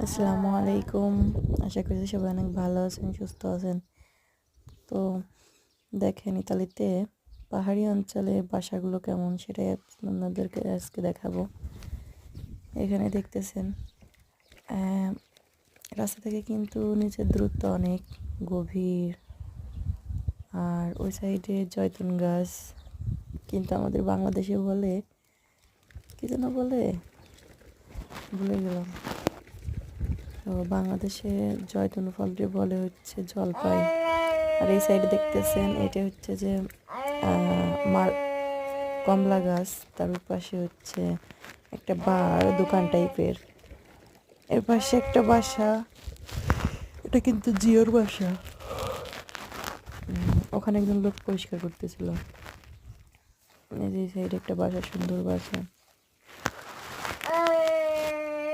আসসালামু আলাইকুম। আশা করছি সবাই অনেক ভালো আছেন, সুস্থ আছেন। তো দেখেন, ইতালিতে পাহাড়ি অঞ্চলে বাসাগুলো কেমন সেটাই আপনাদেরকে আজকে দেখাবো। এখানে দেখতেছেন রাস্তা থেকে কিন্তু নিচের দূরত্ব অনেক গভীর, আর ওই সাইডে জয়তুন গাছ। কিন্তু আমাদের বাংলাদেশে বলে কি যেন বলে, ভুলে গেলাম। তো বাংলাদেশে জয়তুন ফলটি বলে হচ্ছে জলপাই। আর এই সাইডে দেখতেছেন এটা হচ্ছে যে মার কমলা গাছ। তার পাশে হচ্ছে একটা বার দোকান টাইপের। এর পাশে একটা বাসা, এটা কিন্তু জিওর বাসা। ওখানে একজন লোক পরিষ্কার করতেছিল। এই যে সাইডে একটা বাসা, সুন্দর বাসা।